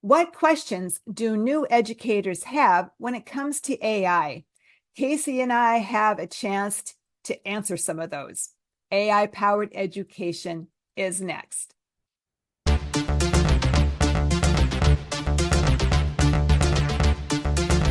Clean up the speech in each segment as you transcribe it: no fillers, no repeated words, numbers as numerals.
What questions do new educators have when it comes to AI? Casey and I have a chance to answer some of those. AI-powered education is next.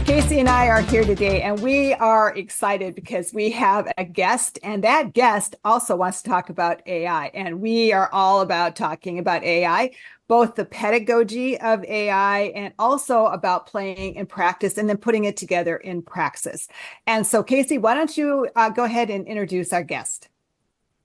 Casey and I are here today, and we are excited because we have a guest, and that guest also wants to talk about AI. And we are all about talking about AI, both the pedagogy of AI and also about playing in practice and then putting it together in praxis. And so, Casey, why don't you go ahead and introduce our guest?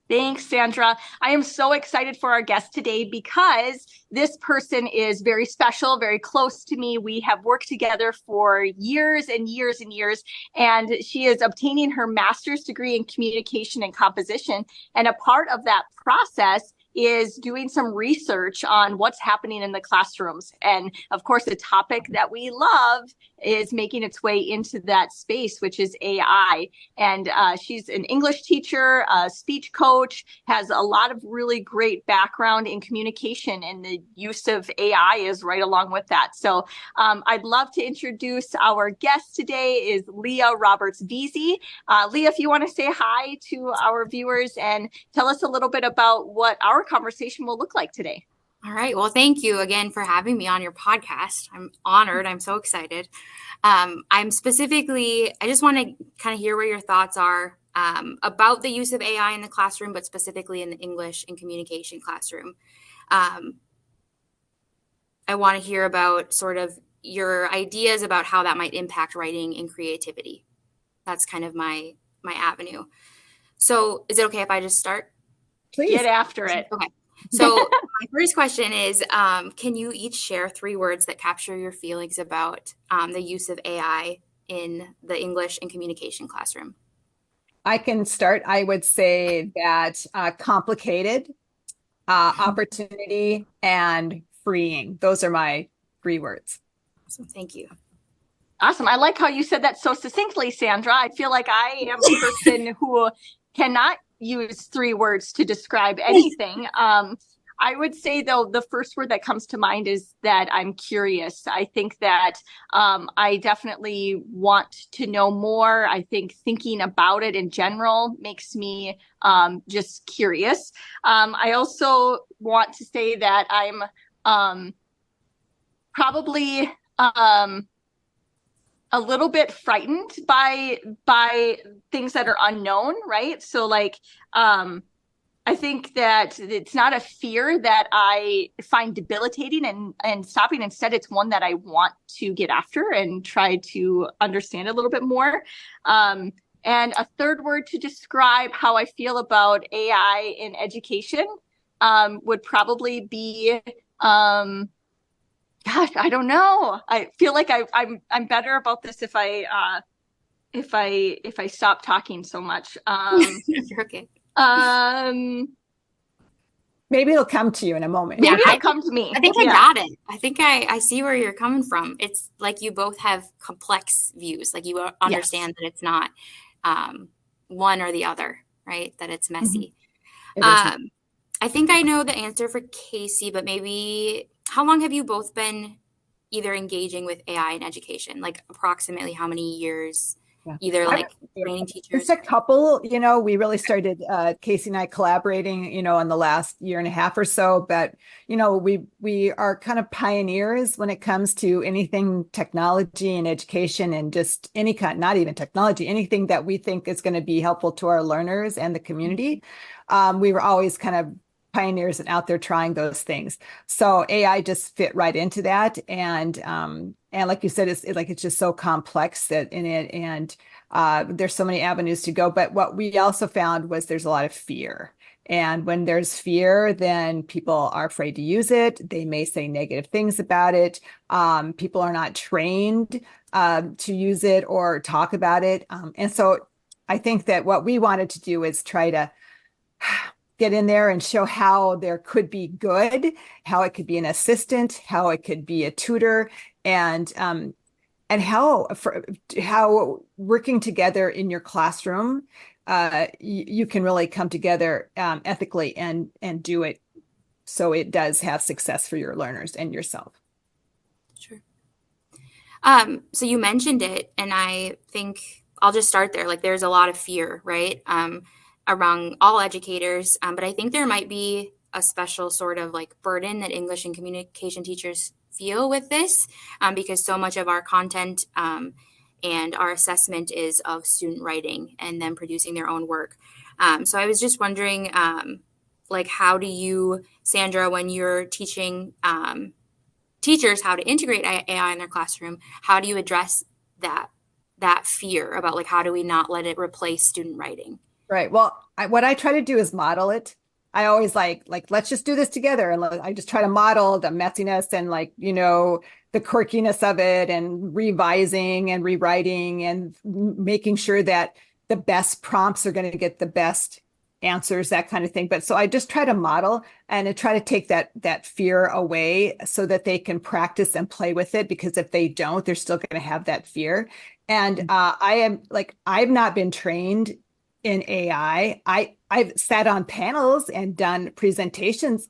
Thanks, Sandra. I am so excited for our guest today because this person is very special, very close to me. We have worked together for years and years and years, and she is obtaining her master's degree in communication and composition. And a part of that process is doing some research on what's happening in the classrooms. And of course, the topic that we love is making its way into that space, which is AI. And she's an English teacher, a speech coach, has a lot of really great background in communication, and the use of AI is right along with that. So I'd love to introduce our guest today is Leah Roberts-Veazey. Leah, if you want to say hi to our viewers and tell us a little bit about what our conversation will look like today. All right. Well, thank you again for having me on your podcast. I'm honored. I'm so excited. I just want to kind of hear where your thoughts are about the use of AI in the classroom, but specifically in the English and communication classroom. I want to hear about sort of your ideas about how that might impact writing and creativity. That's kind of my avenue. So is it okay if I just start? Please. Get after it. Okay. So my first question is, can you each share 3 words that capture your feelings about the use of AI in the English and communication classroom? I can start. I would say that complicated, opportunity, and freeing. Those are my 3 words. Awesome. Thank you. Awesome. I like how you said that so succinctly, Sandra. I feel like I am a person who cannot use 3 words to describe anything. I would say, though, the first word that comes to mind is that I'm curious. I think that I definitely want to know more. I think thinking about it in general makes me just curious. I also want to say that I'm probably a little bit frightened by things that are unknown, right? So like I think that it's not a fear that I find debilitating and stopping. Instead, it's one that I want to get after and try to understand a little bit more. And a third word to describe how I feel about AI in education would probably be gosh, I don't know. I feel like I'm better about this if I stop talking so much. You're okay. Maybe it'll come to you in a moment. Maybe it'll come to me. I think I got it. I think I see where you're coming from. It's like you both have complex views. Like you understand that it's not one or the other, right? That it's messy. Mm-hmm. I think I know the answer for Casey, but maybe how long have you both been either engaging with AI in education? Like approximately how many years? Yeah. Either like training teachers? Just a couple, we really started, Casey and I collaborating, in the last year and a half or so, but, we are kind of pioneers when it comes to anything technology and education and just any kind, not even technology, anything that we think is going to be helpful to our learners and the community. We were always kind of pioneers and out there trying those things. So AI just fit right into that. And like you said, it's just so complex that in it, and there's so many avenues to go. But what we also found was there's a lot of fear. And when there's fear, then people are afraid to use it. They may say negative things about it. People are not trained to use it or talk about it. And so I think that what we wanted to do is try to get in there and show how there could be good, how it could be an assistant, how it could be a tutor, and how working together in your classroom, you can really come together ethically and do it so it does have success for your learners and yourself. Sure. So you mentioned it, and I think I'll just start there. Like, there's a lot of fear, right, around all educators, but I think there might be a special sort of like burden that English and communication teachers feel with this, because so much of our content and our assessment is of student writing and them producing their own work. So I was just wondering, like, how do you, Sandra, when you're teaching teachers how to integrate AI in their classroom, how do you address that fear about, like, how do we not let it replace student writing? Right. Well, what I try to do is model it. I always like let's just do this together, and I just try to model the messiness and the quirkiness of it, and revising and rewriting and making sure that the best prompts are going to get the best answers, that kind of thing. But so I just try to model and I try to take that fear away so that they can practice and play with it, because if they don't, they're still going to have that fear. And I've not been trained in AI. I've sat on panels and done presentations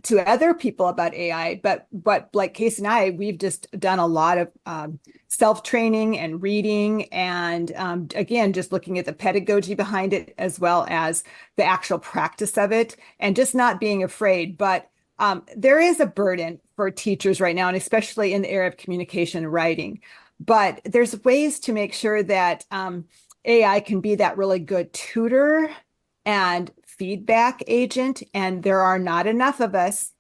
to other people about AI, but like Casey and I, we've just done a lot of self-training and reading, and again, just looking at the pedagogy behind it as well as the actual practice of it, and just not being afraid. But there is a burden for teachers right now, and especially in the area of communication and writing. But there's ways to make sure that AI can be that really good tutor and feedback agent. And there are not enough of us,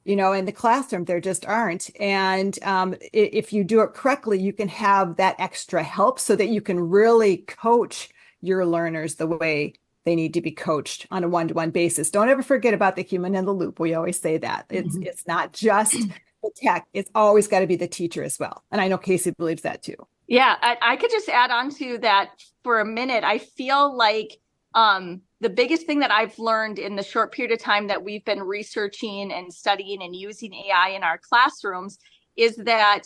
in the classroom. There just aren't. And if you do it correctly, you can have that extra help so that you can really coach your learners the way they need to be coached on a one-to-one basis. Don't ever forget about the human in the loop. We always say that. It's not just the tech. It's always got to be the teacher as well. And I know Casey believes that too. Yeah, I could just add on to that for a minute. I feel like the biggest thing that I've learned in the short period of time that we've been researching and studying and using AI in our classrooms is that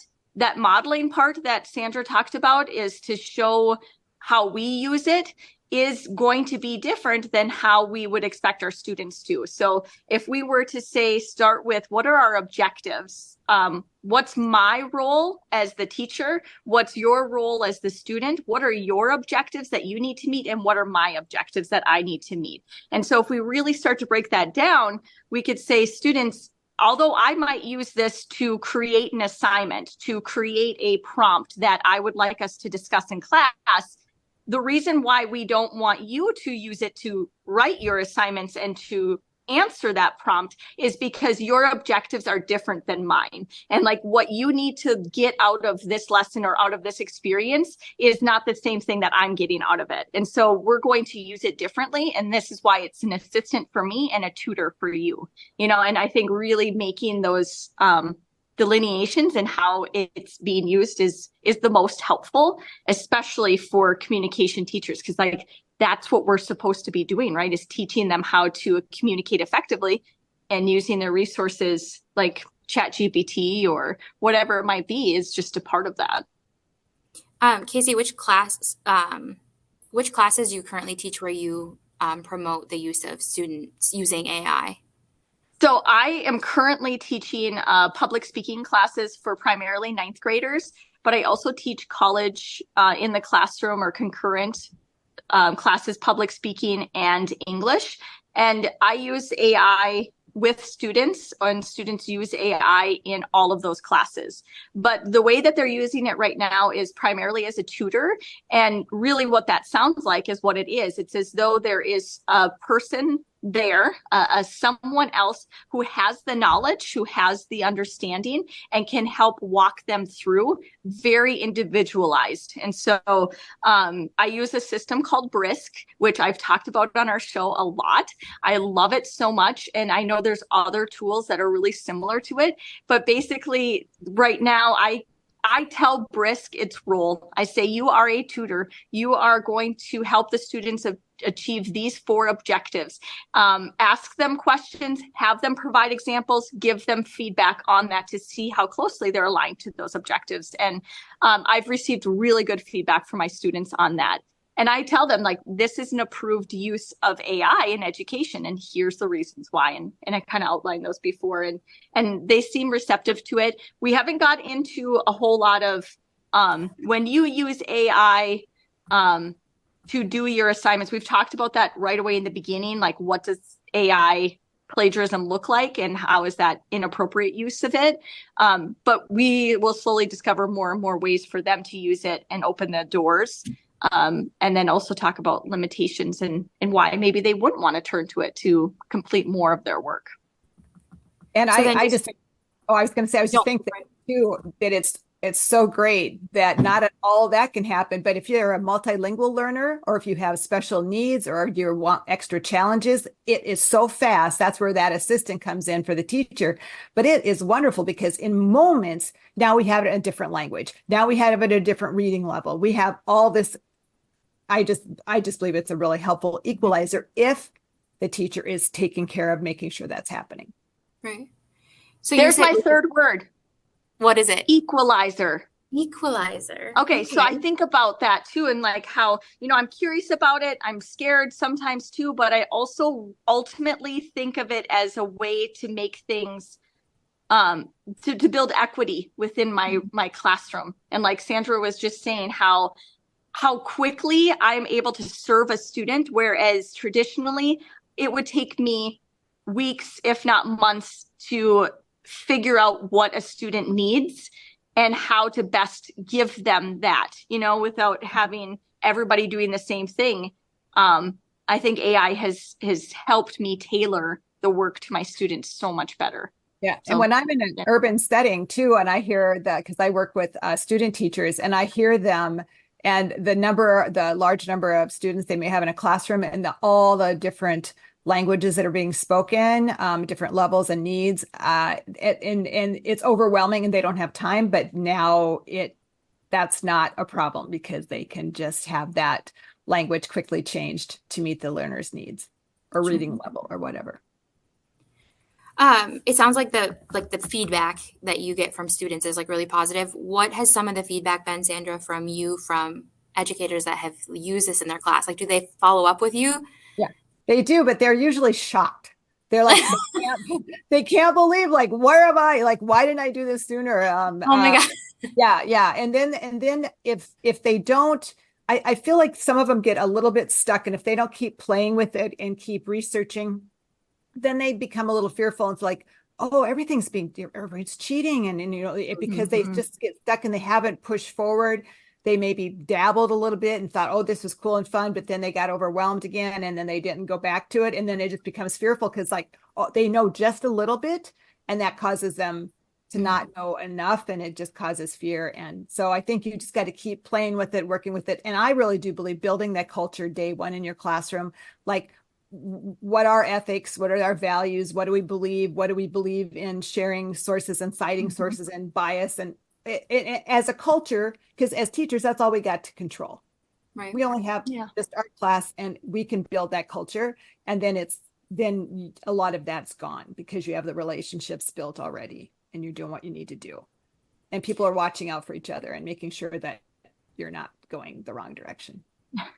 modeling part that Sandra talked about, is to show how we use it, is going to be different than how we would expect our students to. So if we were to say, start with, what are our objectives? What's my role as the teacher? What's your role as the student? What are your objectives that you need to meet? And what are my objectives that I need to meet? And so if we really start to break that down, we could say, students, although I might use this to create an assignment, to create a prompt that I would like us to discuss in class, the reason why we don't want you to use it to write your assignments and to answer that prompt is because your objectives are different than mine. And like, what you need to get out of this lesson or out of this experience is not the same thing that I'm getting out of it. And so we're going to use it differently. And this is why it's an assistant for me and a tutor for you, and I think really making those delineations and how it's being used is the most helpful, especially for communication teachers, because that's what we're supposed to be doing, right? Is teaching them how to communicate effectively, and using their resources like ChatGPT or whatever it might be is just a part of that. Casey, which classes do you currently teach where you promote the use of students using AI? So I am currently teaching public speaking classes for primarily ninth graders, but I also teach college in the classroom or concurrent classes, public speaking and English. And I use AI with students, and students use AI in all of those classes. But the way that they're using it right now is primarily as a tutor. And really what that sounds like is what it is. It's as though there is a person there, someone else who has the knowledge, who has the understanding, and can help walk them through, very individualized. And so I use a system called Brisk, which I've talked about on our show a lot. I love it so much. And I know there's other tools that are really similar to it. But basically, right now, I tell Brisk its role. I say, you are a tutor. You are going to help the students achieve these 4 objectives. Ask them questions, have them provide examples, give them feedback on that to see how closely they're aligned to those objectives. And I've received really good feedback from my students on that. And I tell them, like, this is an approved use of AI in education, and here's the reasons why. And I kind of outlined those before, and they seem receptive to it. We haven't got into a whole lot of when you use AI to do your assignments. We've talked about that right away in the beginning, like what does AI plagiarism look like and how is that inappropriate use of it. But we will slowly discover more and more ways for them to use it and open the doors. And then also talk about limitations and why maybe they wouldn't want to turn to it to complete more of their work. And So then I just, oh, I was going to say, I was just thinking too, that it's so great that not all that can happen, but if you're a multilingual learner, or if you have special needs, or you want extra challenges, it is so fast. That's where that assistant comes in for the teacher. But it is wonderful because in moments, now we have it in a different language. Now we have it at a different reading level. We have all this. I just believe it's a really helpful equalizer if the teacher is taking care of making sure that's happening. Right. So there's my third word. What is it? Equalizer. Equalizer. Okay, so I think about that too, and like how, I'm curious about it. I'm scared sometimes too, but I also ultimately think of it as a way to make things to build equity within my classroom. And like Sandra was just saying, how quickly I'm able to serve a student, whereas traditionally it would take me weeks, if not months, to figure out what a student needs and how to best give them that, without having everybody doing the same thing. I think AI has helped me tailor the work to my students so much better. Yeah. So, and when I'm in an urban setting too, and I hear that, because I work with student teachers, and I hear them and the large number of students they may have in a classroom, and all the different languages that are being spoken, different levels and needs, and it's overwhelming, and they don't have time. But now that's not a problem because they can just have that language quickly changed to meet the learner's needs or reading level or whatever. It sounds like the feedback that you get from students is like really positive. What has some of the feedback been, Sandra, from educators that have used this in their class? Like, do they follow up with you? Yeah, they do, but they're usually shocked. They're like, they can't believe, like, where am I? Like, why didn't I do this sooner? Oh my God. Yeah. And then if they don't, I feel like some of them get a little bit stuck, and if they don't keep playing with it and keep researching, then they become a little fearful. It's like, oh, everything's cheating. And because they just get stuck and they haven't pushed forward. They maybe dabbled a little bit and thought, oh, this was cool and fun, but then they got overwhelmed again, and then they didn't go back to it. And then it just becomes fearful because they know just a little bit, and that causes them to not know enough, and it just causes fear. And so I think you just got to keep playing with it, working with it. And I really do believe building that culture day one in your classroom, like, what are ethics? What are our values? What do we believe? What do we believe in sharing sources and citing sources and bias? And as a culture, because as teachers, that's all we got to control. Right. We only have just our class, and we can build that culture. And then a lot of that's gone because you have the relationships built already, and you're doing what you need to do. And people are watching out for each other and making sure that you're not going the wrong direction.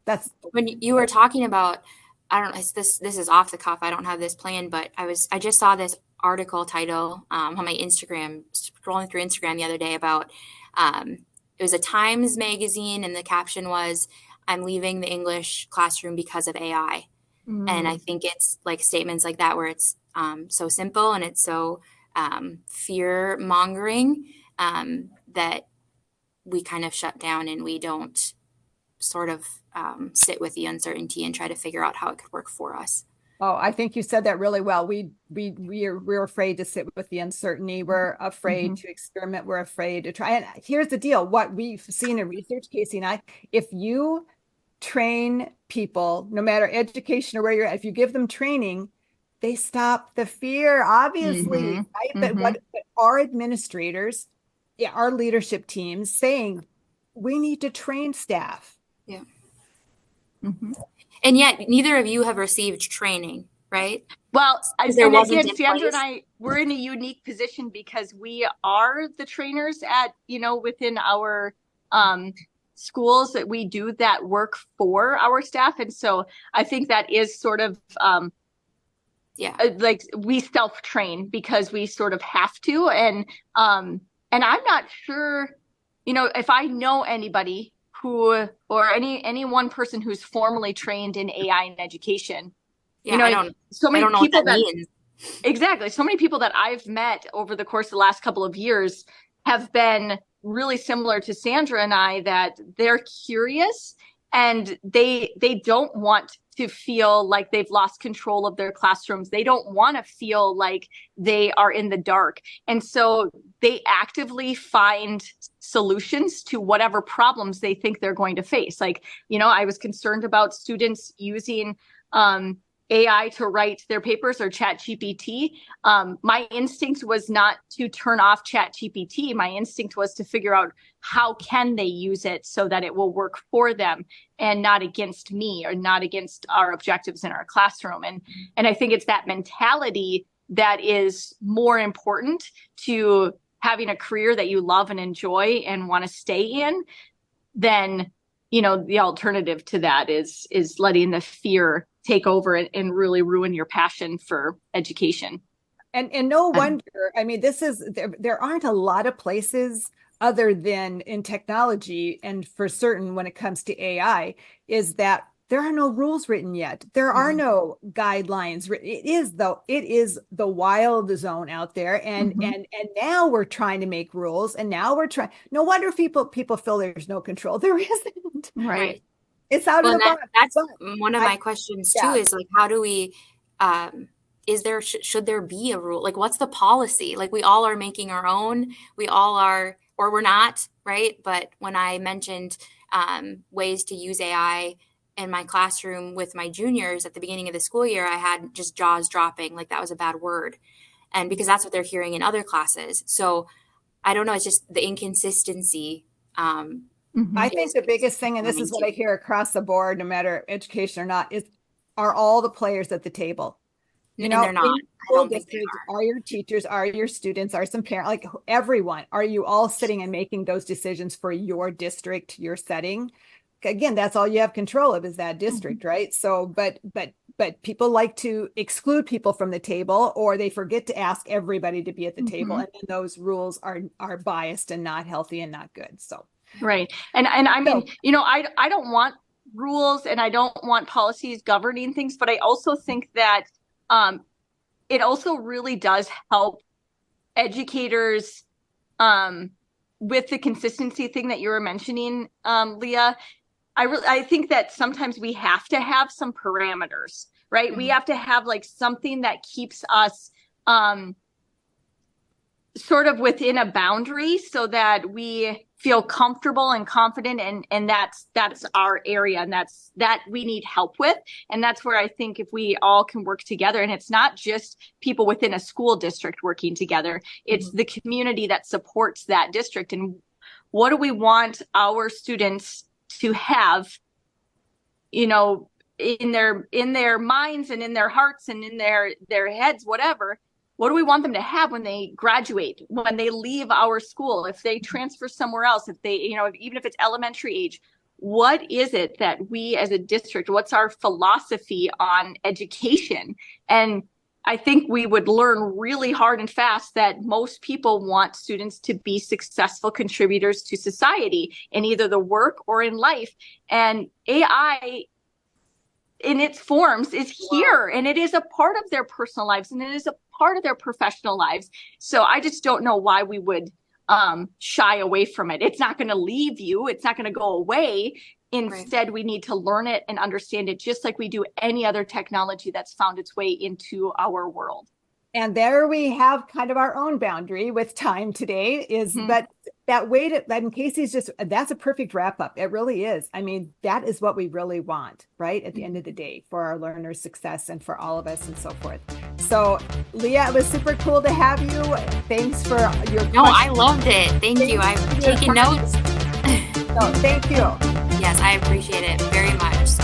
That's when you were talking about, I don't know, this is off the cuff. I don't have this planned, but I just saw this article title on my Instagram, scrolling through Instagram the other day about, it was a Times magazine, and the caption was, "I'm leaving the English classroom because of AI." And I think it's like statements like that where it's so simple and it's so fear mongering that we kind of shut down and we don't sort of sit with the uncertainty and try to figure out how it could work for us. Oh, I think you said that really well. We're afraid to sit with the uncertainty. We're afraid to experiment. We're afraid to try. And here's the deal. What we've seen in research, Casey and I, if you train people, no matter education or where you're at, if you give them training, they stop the fear, obviously, right? But what our administrators, our leadership teams saying, we need to train staff. Yeah. And yet neither of you have received training, right? Well, Sandra and I, we're in a unique position because we are the trainers at, within our schools that we do that work for our staff. And so I think that is sort of like we self-train because we sort of have to. And I'm not sure, if I know anybody who, or any one person who's formally trained in AI in education. Yeah, I don't know what that means. Exactly. So many people that I've met over the course of the last couple of years have been really similar to Sandra and I, that they're curious and they don't want to feel like they've lost control of their classrooms. They don't want to feel like they are in the dark. And so they actively find solutions to whatever problems they think they're going to face. Like, I was concerned about students using AI to write their papers or ChatGPT. My instinct was not to turn off ChatGPT. My instinct was to figure out how can they use it so that it will work for them and not against me or not against our objectives in our classroom. And I think it's that mentality that is more important to having a career that you love and enjoy and want to stay in than, the alternative to that is letting the fear take over and really ruin your passion for education. And no wonder, there aren't a lot of places other than in technology, and for certain when it comes to AI, is that there are no rules written yet. There are no guidelines written. It is the wild zone out there. And now we're trying to make rules, and now we're trying. No wonder people feel there's no control. There isn't. Right. It's out of the box. That's one of my questions too, is like, how do we, should there be a rule? Like, what's the policy? Like, we all are making our own, we all are, or we're not, right? But when I mentioned ways to use AI in my classroom with my juniors at the beginning of the school year, I had just jaws dropping, like that was a bad word. And because that's what they're hearing in other classes. So I don't know, it's just the inconsistency. I think the biggest thing, and this is what I hear across the board, no matter education or not, are all the players at the table. And they're not. School districts are your teachers, are your students, are some parents, like everyone. Are you all sitting and making those decisions for your district, your setting? Again, that's all you have control of is that district, right? So, but people like to exclude people from the table, or they forget to ask everybody to be at the table, and then those rules are biased and not healthy and not good. So. Right. And I mean, I don't want rules and I don't want policies governing things, but I also think that it also really does help educators with the consistency thing that you were mentioning, Leah. I think that sometimes we have to have some parameters, right? We have to have like something that keeps us sort of within a boundary so that we feel comfortable and confident, and that's our area, and that we need help with. And that's where I think if we all can work together, and it's not just people within a school district working together, it's the community that supports that district. And what do we want our students to have, in their minds and in their hearts and in their heads, whatever. What do we want them to have when they graduate, when they leave our school, if they transfer somewhere else, if they, even if it's elementary age, what is it that we as a district, what's our philosophy on education? And I think we would learn really hard and fast that most people want students to be successful contributors to society in either the work or in life. And AI in its forms is here, and it is a part of their personal lives, and it is a part of their professional lives. So I just don't know why we would shy away from it. It's not going to leave you. It's not going to go away. Instead, we need to learn it and understand it just like we do any other technology that's found its way into our world. And there we have kind of our own boundary with time today but that way and Casey's that's a perfect wrap up. It really is. I mean, that is what we really want, right? At the end of the day, for our learners' success and for all of us and so forth. So Leah, it was super cool to have you. Thanks for your questions. I loved it. Thank you. I've taken notes. So thank you. Yes, I appreciate it very much. So